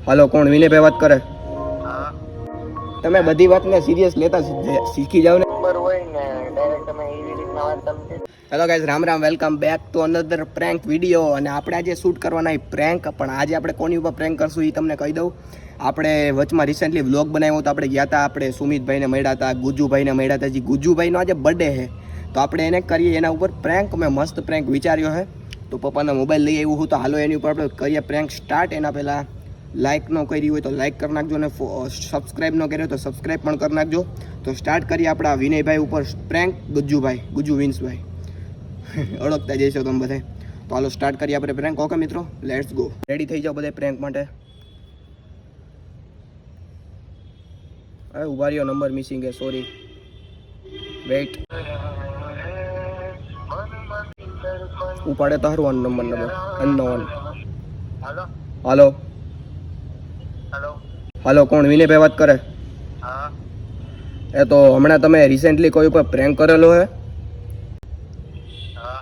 હાલો, કોણ? વિનયભાઈ વાત કરે. હા. તમે બધી વાતને સિરિયસ લેતા શીખી જાવ ને. નંબર હોય ને ડાયરેક્ટ તમે એવી રીતના વાત તમે. Hello guys, Ram Ram, welcome back to another prank video. અને આપણે આજે શૂટ કરવાના એ પ્રેન્ક, પણ આજે આપણે કોની ઉપર પ્રેન્ક કરશું એ તમને કહી દઉં. આપણે વચમાં રિસેન્ટલી વ્લોગ બનાવ્યો તો આપણે ગયા હતા, આપણે સુમિતભાઈને મળ્યા હતા, ગુજુભાઈને મળ્યા હતા. જે ગુજુભાઈનો આજે બર્થડે છે તો આપણે એને કરીએ એના ઉપર પ્રેન્ક. મેં મસ્ત પ્રેન્ક વિચાર્યો છે, તો પપ્પાનો મોબાઈલ લઈ આવ્યું હું, તો હાલો એની ઉપર આપણે કરીએ પ્રેન્ક સ્ટાર્ટ. એના પહેલાં લાઇક ન કરી હોય તો લાઇક કરી નાખજો, અને સબસ્ક્રાઈબ ન કર્યો તો સબસ્ક્રાઈબ પણ કરી નાખજો. તો સ્ટાર્ટ કરીએ આપણા વિનયભાઈ ઉપર પ્રેન્ક. ગુજુ વિન્સભાઈ ઓળખતા જઈશો તમે બધા. તો હાલો સ્ટાર્ટ કરીએ આપણે પ્રેન્ક. ઓકે મિત્રો, લેટ્સ ગો. રેડી થઈ જાઓ બધા પ્રેન્ક માટે. અરે ઉભા રહ્યો, નંબર મિસિંગ છે, સોરી, વેઇટ. ઉપાડે તો હારું નંબર અનનોન. હાલો. હાલો હાલો. હાલો, કોણ? વિનયભાઈ વાત કરે. હા. એ તો હમણાં તમે રિસેન્ટલી કોઈ ઉપર પ્રેન્ક કરેલો હે? હા.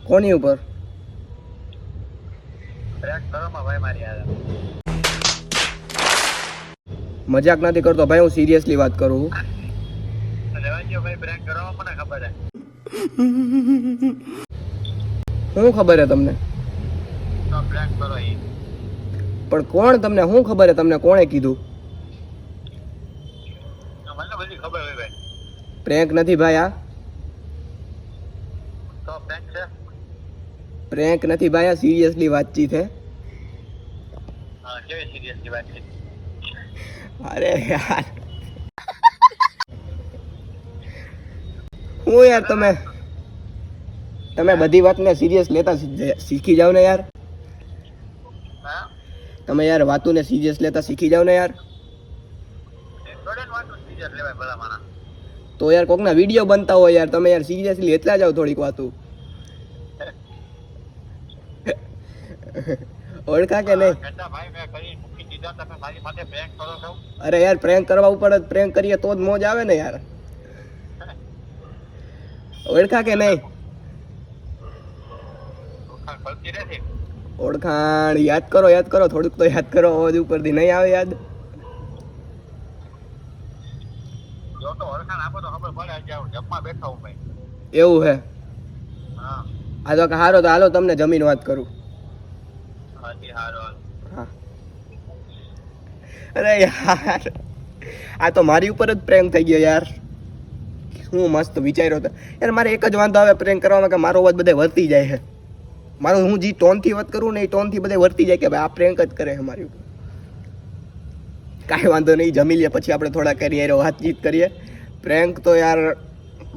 કોની ઉપર? પ્રેન્ક કરો માં ભાઈ મારી યાર. મજાક નથી કરતો ભાઈ, હું સિરિયસલી વાત કરું છું. રેવાજો ભાઈ, પ્રેન્ક કરવામાં મને ખબર છે. શું ખબર હે તમને? તો પ્રેન્ક કરો ઈ. પણ કોણ? તમને શું ખબર હે? તમને કોણે કીધું? મને બધી ખબર હોય ભાઈ. પ્રેન્ક નથી ભાઈ, આ તો પ્રેન્ક છે. પ્રેન્ક નથી ભાઈ, આ સિરિયસલી વાતચીત છે. હા, કેવી સિરિયસલી વાત છે. અરે યાર, હું યાર તમે બધી વાતને સિરિયસ લેતા શીખી જાવ ને યાર. હા. તમે યાર વાતોને સિરિયસ લેતા શીખી જાવ ને યાર. થોડેક વાત સિરિયસ લેવાય ભલા માણા. તો યાર કોકના વિડીયો બનતા હોય યાર, તમે યાર સિરિયસલી લેતા જાવ થોડીક વાતો. ઓળખા કે નહીં? ઘંટા ભાઈ મેં કરી મૂકી દીધા, તમે મારી સાથે પ્રેન્ક કરો છો. અરે યાર, પ્રેન્ક કરવા ઉપર જ પ્રેન્ક કરીએ તો જ મોજ આવે ને યાર. ઓળખા કે નહીં? ઓળખાણ પડતી નથી. ઓળખાણ યાદ કરો થોડુંક તો યાદ કરો. અવાજ ઉપરથી નહીં આવે યાદ. જો તો ઓળખાણ આપો તો ખબર પડે. આજે હું જમવા બેઠો હું ભાઈ. એવું હે? હા. આ તો હારો, તો હાલો તમને જમીન વાત કરું. હાજી હારો. હા. અરે યાર, આ તો મારી ઉપર જ પ્રેન્ક થઈ ગયો યાર. હું મસ્ત વિચાર્યો હતો યાર. મારે એક જ વાંધો આવે પ્રેન્ક કરવામાં, કે મારો અવાજ બધે વર્તી જાય છે. મારું હું જે ટોનથી વાત કરું ને એ ટોનથી બધે વર્તી જાય કે ભાઈ આ પ્રેન્ક જ કરે છે મારી ઉપર. કાંઈ વાંધો નહીં, જમી લઈએ પછી આપણે થોડા કરીએ વાતચીત કરીએ. પ્રેન્ક તો યાર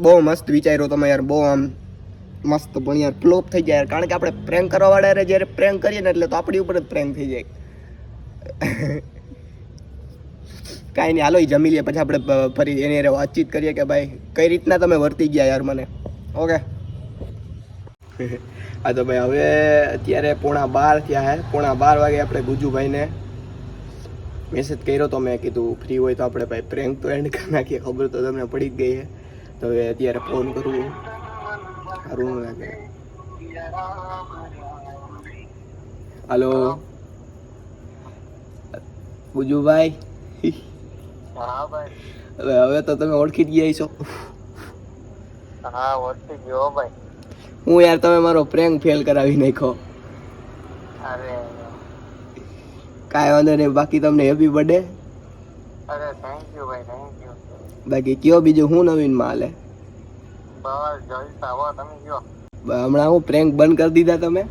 બહુ મસ્ત વિચાર્યો તમે યાર, બહુ આમ મસ્ત. પણ યાર ફ્લોપ થઈ જાય યાર, કારણ કે આપણે પ્રેન્ક કરવા વાળા જ્યારે પ્રેન્ક કરીએ ને એટલે તો આપણી ઉપર જ પ્રેન્ક થઈ જાય. કાંઈ નહીં, હાલો એ જમી લઈએ પછી આપણે ફરી એની વાતચીત કરીએ કે ભાઈ કઈ રીતના તમે વર્તી ગયા યાર મને. ઓકે. હા તો ભાઈ હવે અત્યારે 11:30 થયા છે. 11:30 વાગે આપણે ગુજુભાઈને મેસેજ કર્યો તો, મેં કીધું ફ્રી હોય તો આપણે ભાઈ પ્રેન્ક તો એન્ડ કરી નાખીએ. ખબર તો તમને પડી જ ગઈ છે. તો હવે અત્યારે ફોન કરવું સારું ન લાગે. હાલો ગુજુભાઈ. હા ભાઈ. હવે તો તમે ઓળખી જ ગયા છો. હા, ઓળખી ગયો ભાઈ. હું યાર, તમે મારો પ્રેન્ક ફેલ કરાવી નાખ્યો. અરે કાંઈ વાંધો નહીં, બાકી તમને હેપી બર્થડે. અરે થેન્ક યુ ભાઈ, થેન્ક યુ. બાકી કયો બીજું શું નવીનમાં હાલે? બસ જલસા હો, તમે કયો. હમણાં હું પ્રેન્ક બંધ કરી દીધા તમે?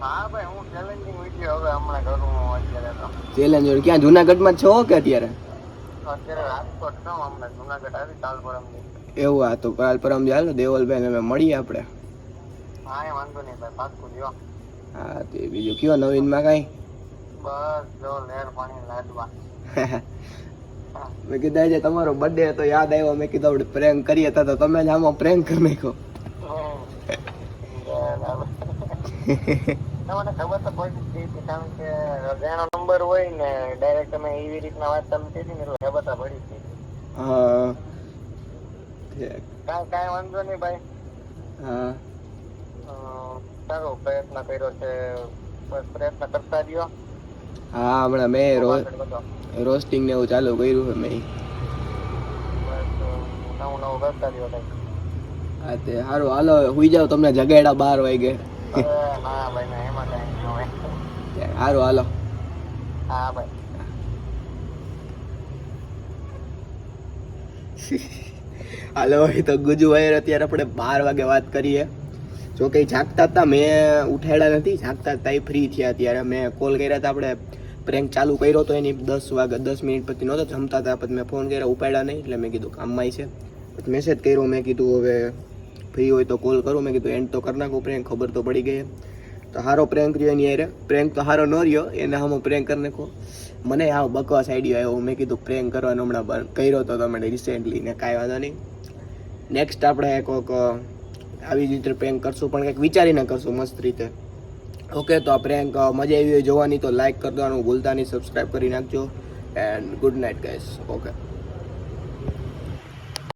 હા ભાઈ, હું ચેલેન્જિંગ વિડીયો હવે હમણાં કરું હું અત્યારે તો. ચેલેન્જ ક્યાં જુનાગઢમાં છો કે અત્યારે? અત્યારે રાજકોટ છું, હમણાં જુનાગઢ આવી કાલ પરમથી. એવું? આ તો કાલ પરમ હાલ દેવલભાઈ અમે મળીએ આપણે. હા, એ વાંધો નહીં ભાઈ, પાકું જો. હા તે બીજું કયો નવીનમાં કાંઈ? બસ જો લહેર પાણી લાદવા. મેં કીધું આજે તમારો બર્થડે હતો, યાદ આવ્યો. મેં કીધું આપણે પ્રેન્ક કરીએ તો તમે જ આમાં પ્રેન્ક કરી નાખ્યો. મને ખબર તો પડી જ ગઈ હતી, કારણ કે જેનો નંબર હોય ને ડાયરેક્ટ તમે એવી રીતના વાત તમે કીધી ને એટલે ખબર તો પડી જ ગઈ. હા કાંઈ વાંધો નહીં ભાઈ. હા સારો પ્રયત્ન કર્યો છે, બસ પ્રયત્ન કરતા રહ્યો. હા હમણાં મેં આગળ બધો રોસ્ટિંગ ને એવું ચાલુ કર્યું છે મેં. બસ નવું નવું કરતા રહ્યો કંઈક. હા તે સારું હાલો હુઈ જાવ, તમને જગાડ્યા 12 વાગે. અરે ના ભાઈ ના, એમાં કાંઈ ન હોય. સારું હાલો. હા ભાઈ. હાલો એ તો ગુજુ વાયર અત્યારે આપણે 12 વાગે વાત કરીએ. જો કંઈ જાગતા હતા, મેં ઉઠાડ્યા નથી, જાગતા હતા એ ફ્રી થયા ત્યારે મેં કોલ કર્યા હતા. આપણે પ્રેન્ક ચાલુ કર્યો તો એની 10 મિનિટ પછી નહોતો જમતા હતા, પછી મેં ફોન કર્યા, ઉપાડ્યા નહીં, એટલે મેં કીધું કામમાં છે. પછી મેસેજ કર્યો, મેં કીધું હવે ફ્રી હોય તો કોલ કરું. મેં કીધું એન્ડ તો કરી નાખું પ્રેન્ક, ખબર તો પડી ગઈ. તો સારો પ્રેન્ક રહ્યો એની યારે. પ્રેન્ક તો સારો ન રહ્યો, એને હમો પ્રેન્ક કરી નાખો. મને આ બકવાસ આઈડિયો આવ્યો, મેં કીધું પ્રેન્ક કરવાનો હમણાં કર્યો તો તમે રિસેન્ટલી ને કાંઈ વાંધો નહીં. નેક્સ્ટ આપણે કોઈક આવી જ રીતે પ્રેન્ક કરશું, પણ કંઈક વિચારીને કરશું મસ્ત રીતે. ઓકે, તો આ પ્રેન્ક મજા આવી હોય જોવાની તો લાઈક કરી દેવાનું ભૂલતા નહીં, સબસ્ક્રાઈબ કરી નાખજો. And good night guys. Okay.